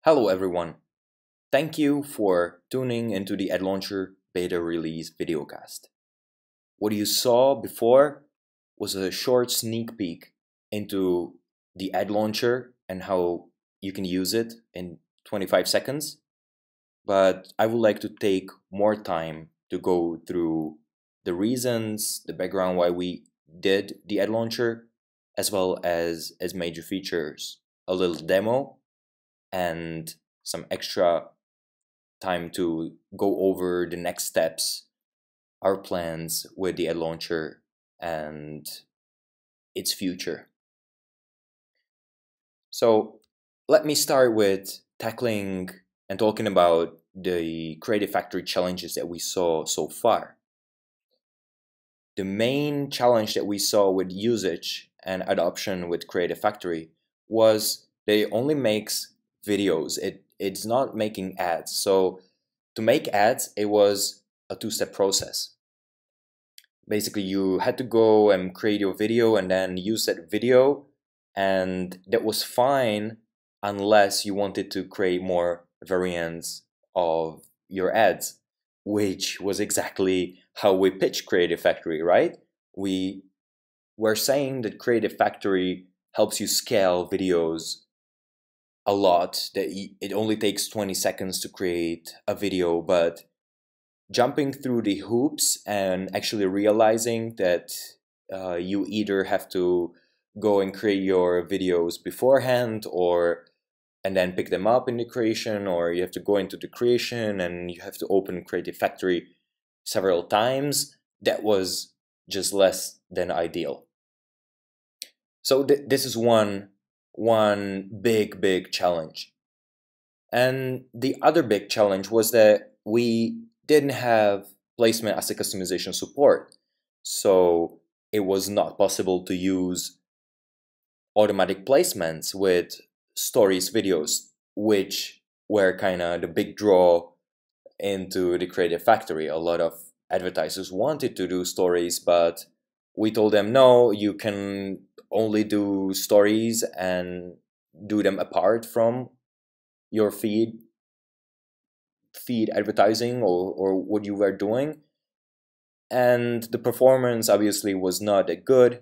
Hello everyone. Thank you for tuning into the AdLauncher beta release videocast. What you saw before was a short sneak peek into the AdLauncher and how you can use it in 25 seconds. But I would like to take more time to go through the reasons, the background why we did the AdLauncher, as well as major features, a little demo, and some extra time to go over the next steps, our plans with the AdLauncher and its future. So let me start with tackling and talking about the Creative Factory challenges that we saw so far. The main challenge that we saw with usage and adoption with Creative Factory was that it only makes videos. It's not making ads. So to make ads, it was a two-step process. Basically, you had to go and create your video and then use that video, and that was fine unless you wanted to create more variants of your ads, which was exactly how we pitched Creative Factory, right? We were saying that Creative Factory helps you scale videos a lot, that it only takes 20 seconds to create a video, but jumping through the hoops and actually realizing that you either have to go and create your videos beforehand and then pick them up in the creation, or you have to go into the creation and you have to open Creative Factory several times, that was just less than ideal. So this is one big challenge. And the other big challenge was that we didn't have placement as a customization support. So it was not possible to use automatic placements with stories videos, which were kind of the big draw into the Creative Factory. A lot of advertisers wanted to do stories, but we told them, no, you can only do stories and do them apart from your feed advertising or what you were doing. And the performance obviously was not that good.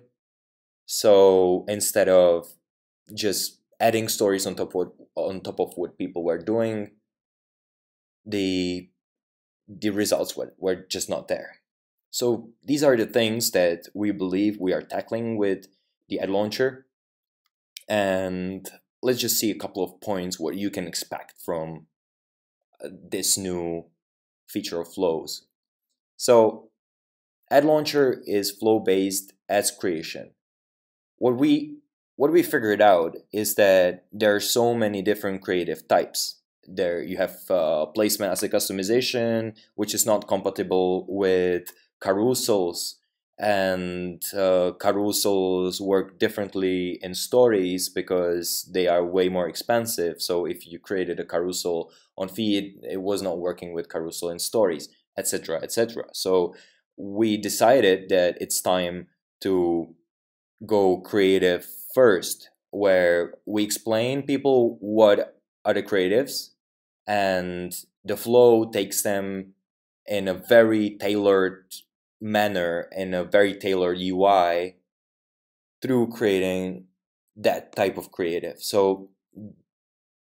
So instead of just adding stories on top of what people were doing, the results were just not there. So these are the things that we believe we are tackling with the AdLauncher. And let's just see a couple of points what you can expect from this new feature of flows. So AdLauncher is flow-based ads creation. What we figured out is that there are so many different creative types. There you have placement as a customization, which is not compatible with carousels, and carousels work differently in stories because they are way more expensive. So if you created a carousel on feed, it was not working with carousel in stories, etc., etc. So we decided that it's time to go creative first, where we explain people what are the creatives, and the flow takes them in a very tailored manner, in a very tailored UI, through creating that type of creative. So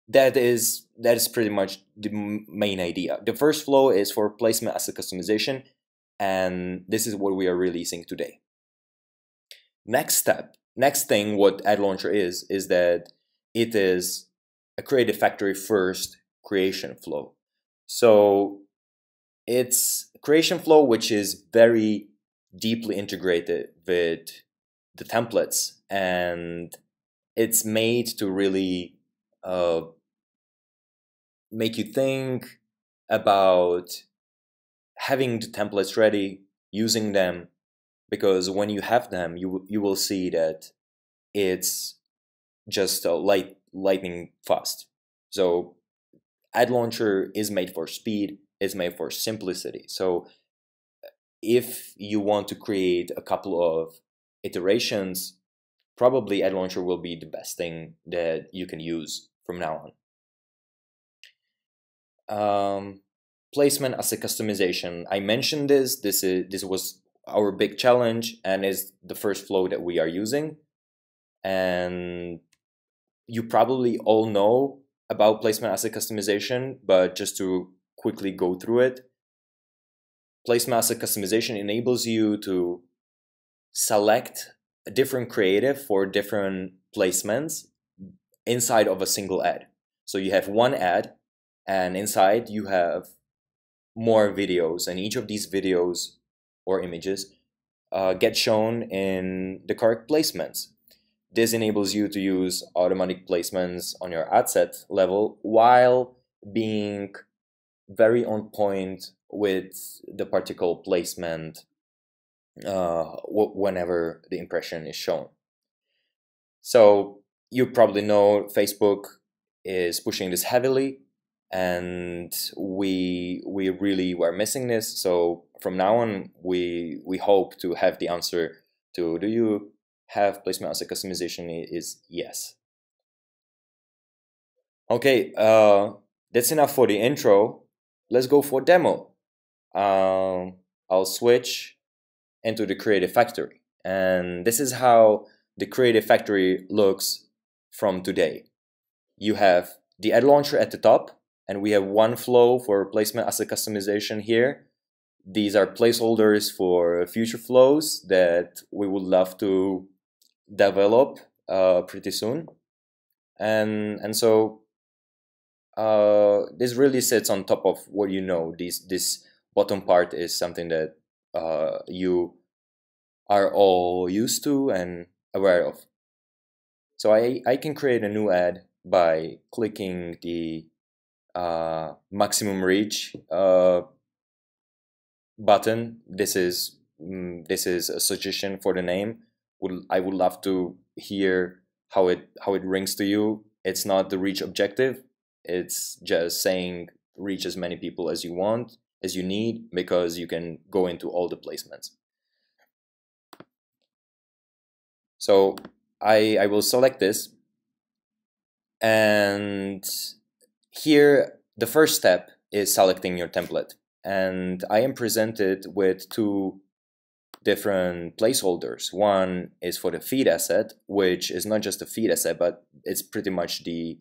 that is pretty much the main idea. The first flow is for placement as a customization, and this is what we are releasing today. Next thing what AdLauncher is that it is a Creative Factory first creation flow. So it's a creation flow which is very deeply integrated with the templates, and it's made to really make you think about having the templates ready using them, because when you have them, you will see that it's just lightning fast. So ad launcher is made for speed, is made for simplicity. So if you want to create a couple of iterations, probably ad launcher will be the best thing that you can use from now on. Placement as a customization. I mentioned this. This was our big challenge and is the first flow that we are using. And you probably all know about placement as a customization, but just to quickly go through it, placement as a customization enables you to select a different creative for different placements inside of a single ad. So you have one ad, and inside you have more videos, and each of these videos or images get shown in the correct placements. This enables you to use automatic placements on your ad set level while being very on point with the particular placement whenever the impression is shown. So you probably know Facebook is pushing this heavily, and we really were missing this. So from now on, we hope to have the answer to, do you have placement as a customization? Is yes. Okay, that's enough for the intro. Let's go for demo. I'll switch into the Creative Factory, and this is how the Creative Factory looks from today. You have the ad launcher at the top, and we have one flow for placement as a customization here. These are placeholders for future flows that we would love to develop pretty soon. And so this really sits on top of what you know. This bottom part is something that you are all used to and aware of. So I can create a new ad by clicking the maximum reach button. This is a suggestion for the name. I would love to hear how it rings to you. It's not the reach objective. It's just saying reach as many people as you want, as you need, because you can go into all the placements. So I will select this, and here the first step is selecting your template, and I am presented with two different placeholders. One is for the feed asset, which is not just a feed asset, but it's pretty much the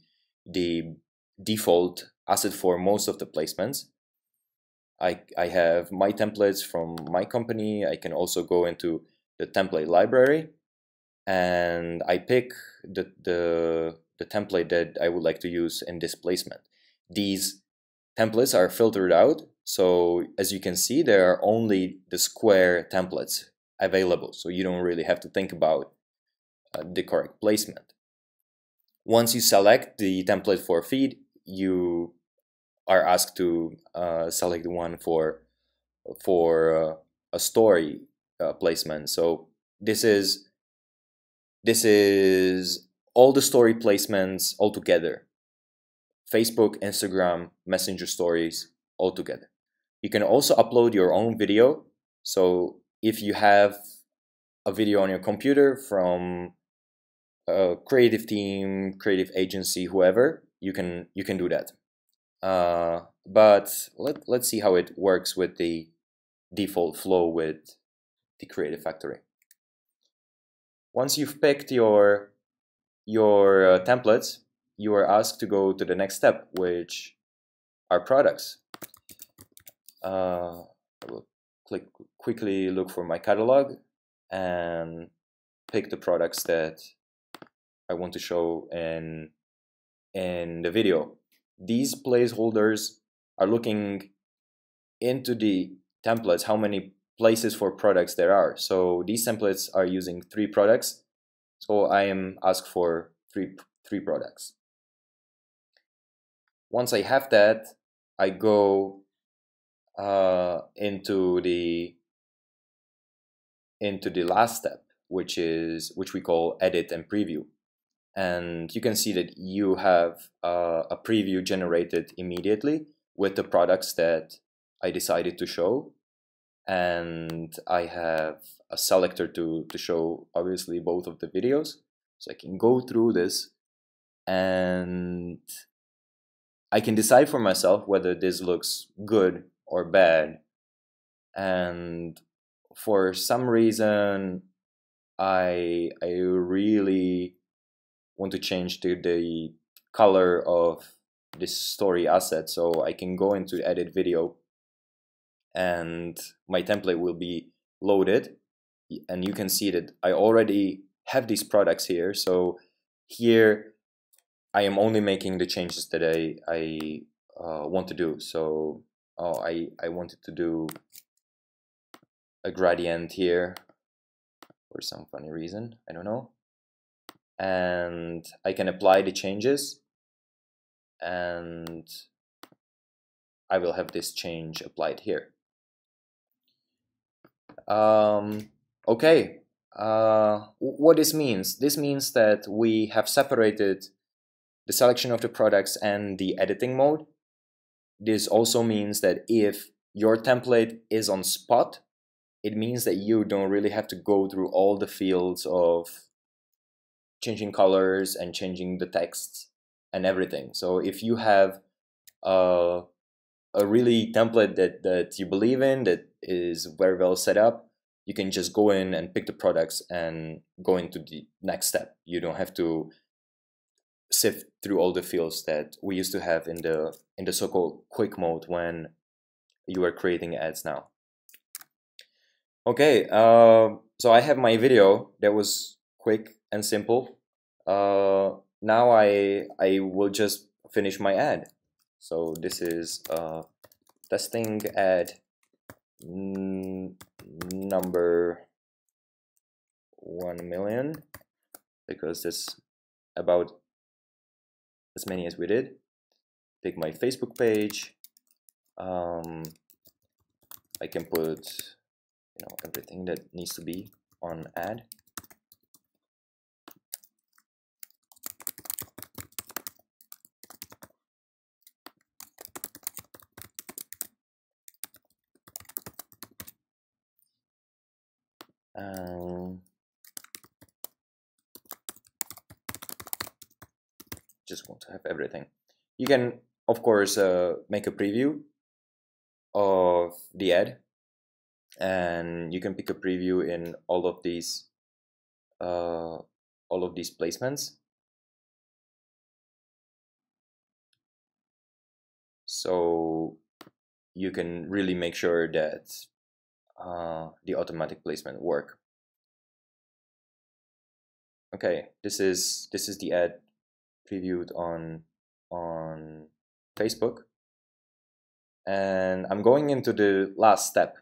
default asset for most of the placements. I have my templates from my company. I can also go into the template library, and I pick the template that I would like to use in this placement. These templates are filtered out, so as you can see, there are only the square templates available, so you don't really have to think about the correct placement. Once you select the template for feed, you are asked to select the one for a story placement. So this is all the story placements all together. Facebook, Instagram, Messenger stories all together. You can also upload your own video. So if you have a video on your computer from a creative team, creative agency, whoever, you can do that. But let's see how it works with the default flow with the Creative Factory. Once you've picked your templates, you are asked to go to the next step, which are products. I will quickly look for my catalog and pick the products that I want to show in the video. These placeholders are looking into the templates, how many places for products there are. So these templates are using 3 products. So I am asked for three products. Once I have that, I go into the into the last step, which we call edit and preview. And you can see that you have a preview generated immediately with the products that I decided to show. And I have a selector to show obviously both of the videos. So I can go through this and I can decide for myself whether this looks good or bad. And for some reason, I really want to change to the color of this story asset. So I can go into edit video and my template will be loaded. And you can see that I already have these products here. So here I am only making the changes that I want to do. So I wanted to do a gradient here for some funny reason, I don't know. And I can apply the changes and I will have this change applied here. Okay, what this means? This means that we have separated the selection of the products and the editing mode. This also means that if your template is on spot, it means that you don't really have to go through all the fields of changing colors and changing the texts and everything. So if you have a really template that you believe in, that is very well set up, you can just go in and pick the products and go into the next step. You don't have to sift through all the fields that we used to have in the so-called quick mode when you are creating ads now. Okay, so I have my video that was quick and simple. Now I will just finish my ad. So this is testing ad number 1 million, because that's about as many as we did. Pick my Facebook page. I can put everything that needs to be on ad. Just want to have everything. You can, of course, make a preview of the ad, and you can pick a preview in all of these placements. So you can really make sure that the automatic placement work. Okay, this is the ad previewed on Facebook, and I'm going into the last step.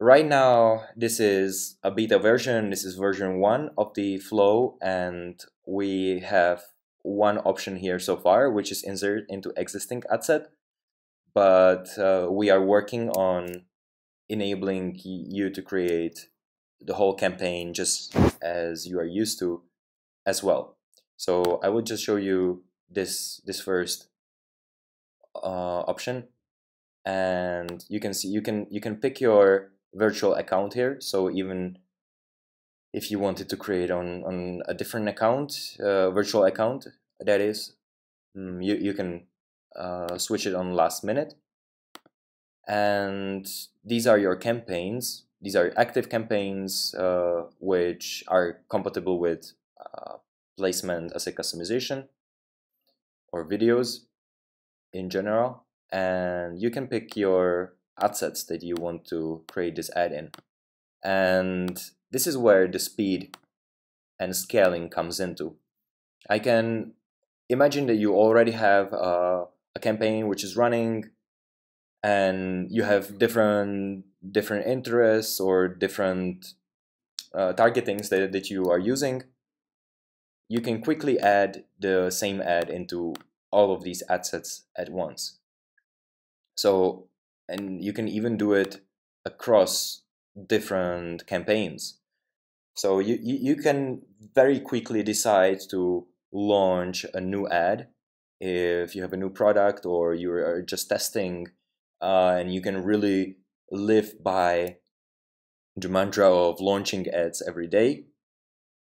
Right now, this is a beta version. This is version 1 of the flow, and we have one option here so far, which is insert into existing ad set. But we are working on enabling you to create the whole campaign just as you are used to as well. So I will just show you this first option, and you can see you can pick your virtual account here. So even if you wanted to create on a different account, virtual account, that is, you can switch it on last minute. And these are your campaigns. These are active campaigns which are compatible with placement as a customization or videos in general. And you can pick your ad sets that you want to create this ad in. And this is where the speed and scaling comes into. I can imagine that you already have a campaign which is running, and you have different interests or different targetings that you are using. You can quickly add the same ad into all of these ad sets at once. So, and you can even do it across different campaigns. So you can very quickly decide to launch a new ad if you have a new product or you are just testing, and you can really live by the mantra of launching ads every day,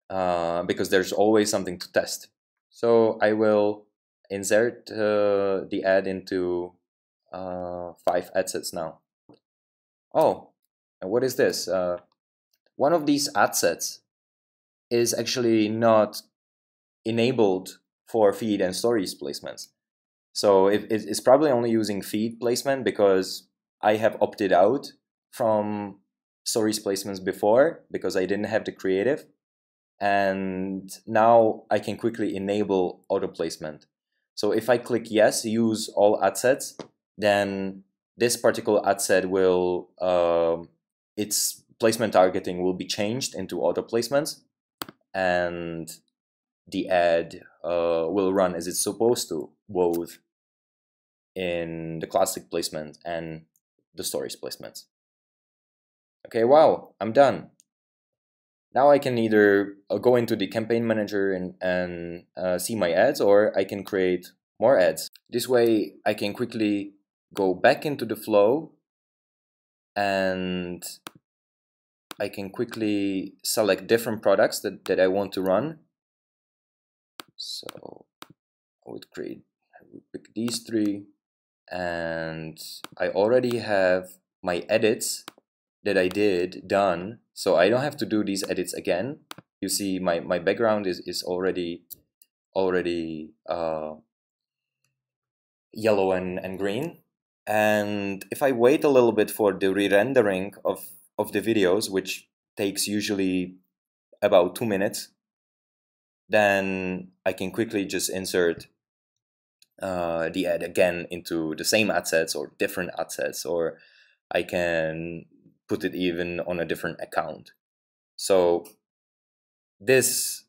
because there's always something to test. So I will insert the ad into 5 ad sets now. Oh, and what is this? One of these ad sets is actually not enabled for feed and stories placements. So it's probably only using feed placement because I have opted out from stories placements before because I didn't have the creative. And now I can quickly enable auto placement. So if I click yes, use all ad sets, then this particular ad set will, its placement targeting will be changed into auto placements, and the ad will run as it's supposed to, both in the classic placement and the stories placements. Okay, wow, I'm done. Now I can either go into the campaign manager and see my ads, or I can create more ads. This way I can quickly go back into the flow and I can quickly select different products that I want to run. So I would pick these 3, and I already have my edits that I did done, so I don't have to do these edits again. You see my background is already yellow and green. And if I wait a little bit for the re-rendering of the videos, which takes usually about 2 minutes, then I can quickly just insert the ad again into the same ad sets or different ad sets, or I can put it even on a different account. So this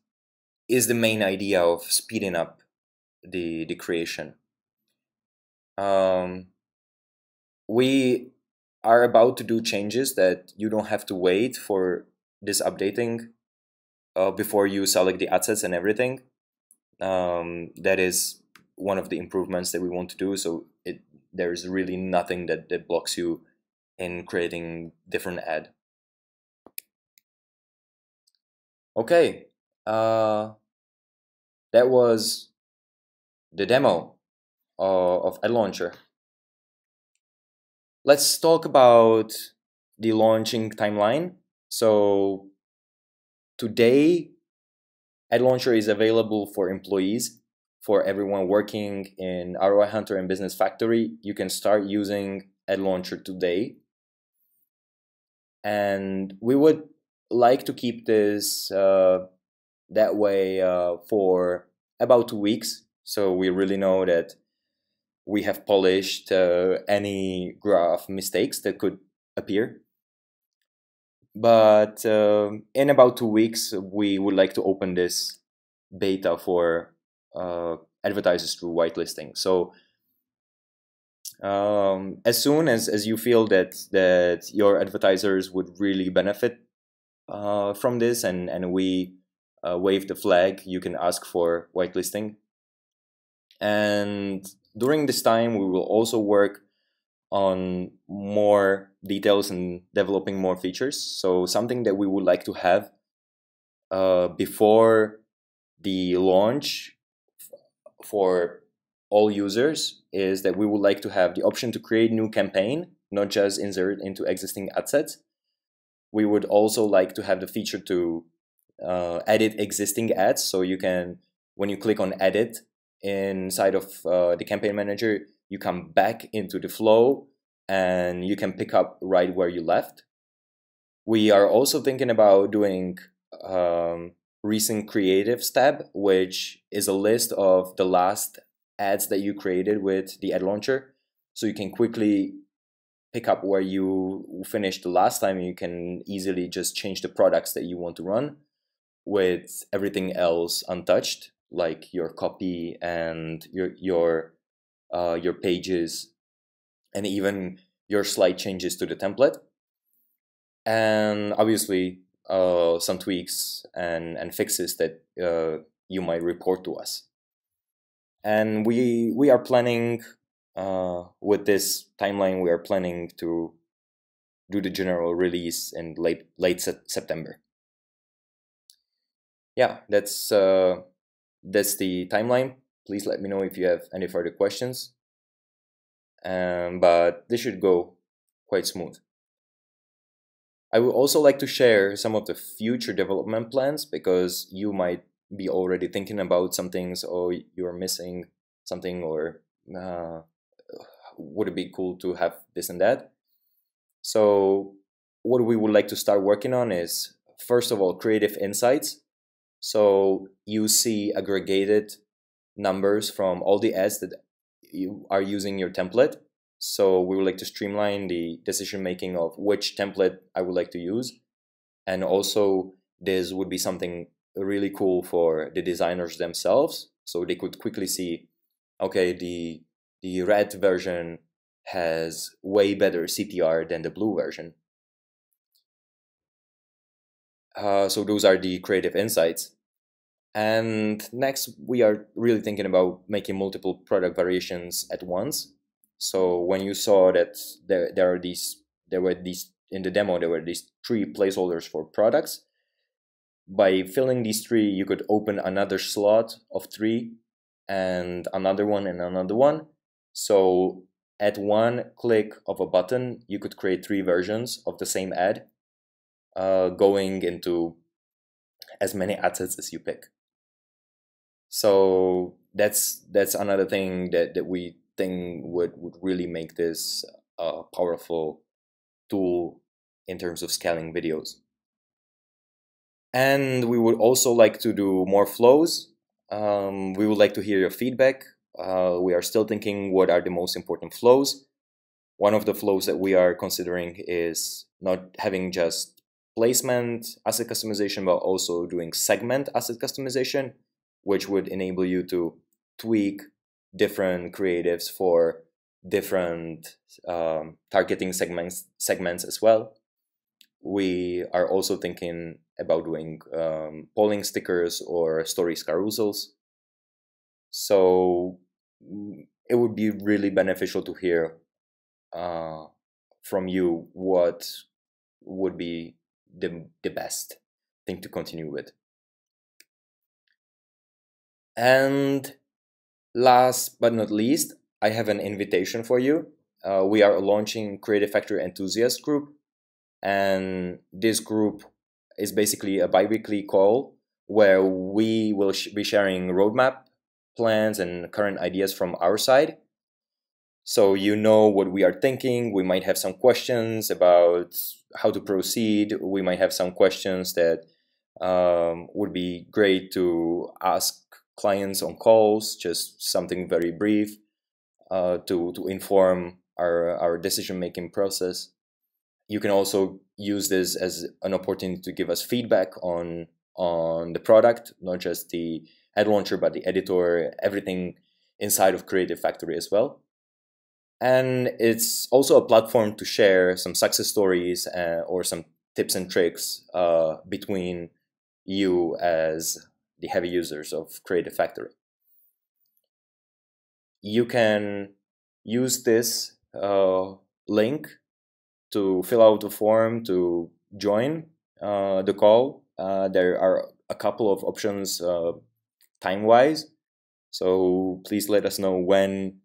is the main idea of speeding up the creation. We are about to do changes that you don't have to wait for this updating before you select the ad sets and everything. That is one of the improvements that we want to do. So there's really nothing that blocks you in creating different ad. Okay, that was the demo of Ad Launcher. Let's talk about the launching timeline. So today, Ad Launcher is available for employees. For everyone working in ROI Hunter and Business Factory, you can start using Ad Launcher today. And we would like to keep this that way for about 2 weeks. So we really know that we have polished any graph mistakes that could appear. But in about 2 weeks, we would like to open this beta for advertisers through whitelisting. So as soon as you feel that your advertisers would really benefit from this, and we wave the flag, you can ask for whitelisting. And during this time, we will also work on more details and developing more features. So something that we would like to have before the launch for all users is that we would like to have the option to create new campaign, not just insert into existing ad sets. We would also like to have the feature to edit existing ads. So you can, when you click on edit inside of the campaign manager, you come back into the flow and you can pick up right where you left. We are also thinking about doing recent creatives tab, which is a list of the last ads that you created with the ad launcher. So you can quickly pick up where you finished the last time. You can easily just change the products that you want to run with everything else untouched, like your copy and your pages, and even your slight changes to the template. and obviously some tweaks and fixes that you might report to us. And we are planning with this timeline. We are planning to do the general release in late September. Yeah, that's the timeline. Please let me know if you have any further questions. But this should go quite smooth. I would also like to share some of the future development plans, because you might be already thinking about some things, or you're missing something, or would it be cool to have this and that. So what we would like to start working on is, first of all, creative insights. So you see aggregated numbers from all the ads that you are using your template. So we would like to streamline the decision making of which template I would like to use. And also this would be something really cool for the designers themselves, so they could quickly see, okay, the red version has way better CTR than the blue version. So those are the creative insights. And next, we are really thinking about making multiple product variations at once. So when you saw that there were these in the demo, there were these 3 placeholders for products. By filling these 3, you could open another slot of 3 and another one and another one. So at one click of a button, you could create 3 versions of the same ad, going into as many assets as you pick. So that's another thing that we think would really make this a powerful tool in terms of scaling videos. And we would also like to do more flows. We would like to hear your feedback. We are still thinking what are the most important flows. One of the flows that we are considering is not having just placement asset customization, but also doing segment asset customization, which would enable you to tweak different creatives for different targeting segments as well. We are also thinking about doing polling stickers or stories carousels. So it would be really beneficial to hear from you what would be the best thing to continue with. And last but not least, I have an invitation for you. We are launching Creative Factory Enthusiast Group, and this group is basically a bi-weekly call where we will be sharing roadmap plans and current ideas from our side. So you know what we are thinking. We might have some questions about how to proceed. We might have some questions that would be great to ask clients on calls, just something very brief to inform our decision-making process. You can also use this as an opportunity to give us feedback on the product, not just the ad launcher, but the editor, everything inside of Creative Factory as well. And it's also a platform to share some success stories or some tips and tricks between you as the heavy users of Creative Factory. You can use this link to fill out the form to join the call. There are a couple of options time-wise, so please let us know when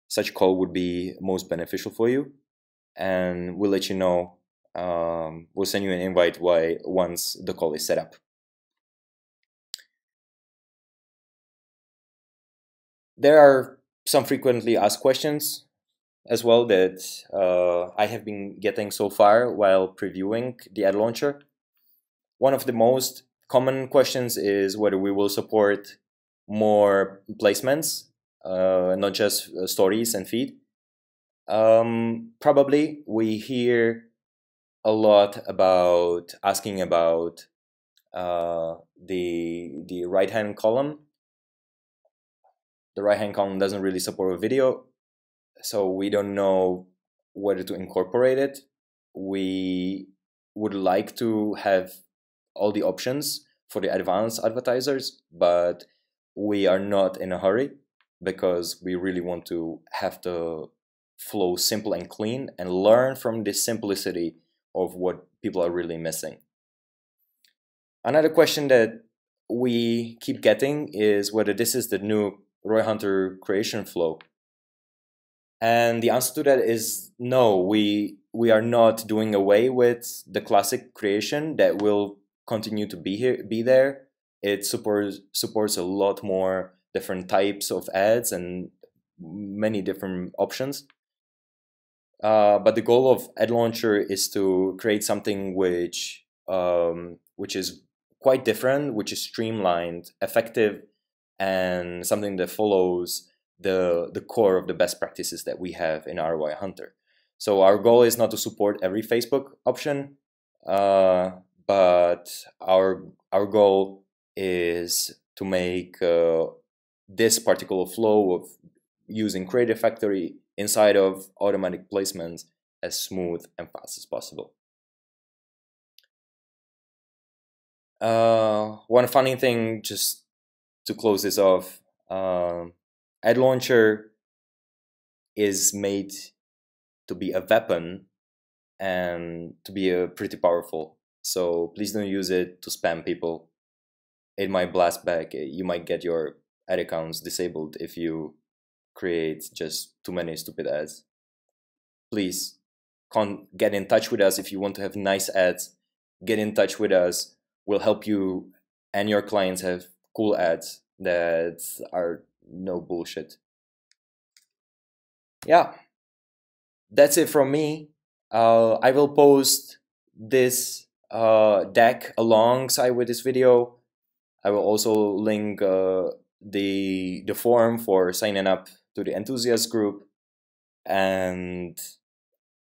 such call would be most beneficial for you, and we'll let you know. We'll send you an invite once the call is set up. There are some frequently asked questions as well that I have been getting so far while previewing the ad launcher. One of the most common questions is whether we will support more placements, not just stories and feed. Probably we hear a lot about asking about the right-hand column. The right-hand column doesn't really support a video, so we don't know whether to incorporate it. We would like to have all the options for the advanced advertisers, but we are not in a hurry because we really want to have the flow simple and clean and learn from the simplicity of what people are really missing. Another question that we keep getting is whether this is the new Roy Hunter creation flow. And the answer to that is no, we are not doing away with the classic creation. That will continue to be there. It supports a lot more different types of ads and many different options. But the goal of Ad Launcher is to create something which is quite different, which is streamlined, effective, and something that follows the core of the best practices that we have in ROI Hunter. So our goal is not to support every Facebook option, but our goal is to make this particular flow of using Creative Factory inside of automatic placements as smooth and fast as possible. One funny thing, just to close this off, Ad Launcher is made to be a weapon and to be pretty powerful. So please don't use it to spam people. It might blast back. You might get your ad accounts disabled if you create just too many stupid ads. Please get in touch with us if you want to have nice ads. Get in touch with us. We'll help you and your clients have cool ads that are no bullshit. Yeah, that's it from me. I will post this deck alongside with this video. I will also link the form for signing up to the enthusiast group, and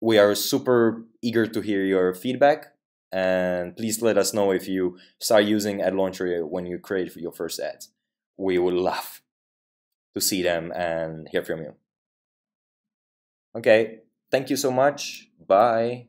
we are super eager to hear your feedback. And please let us know if you start using Ad Launcher when you create your first ads. We would love to see them and hear from you. Okay, thank you so much. Bye.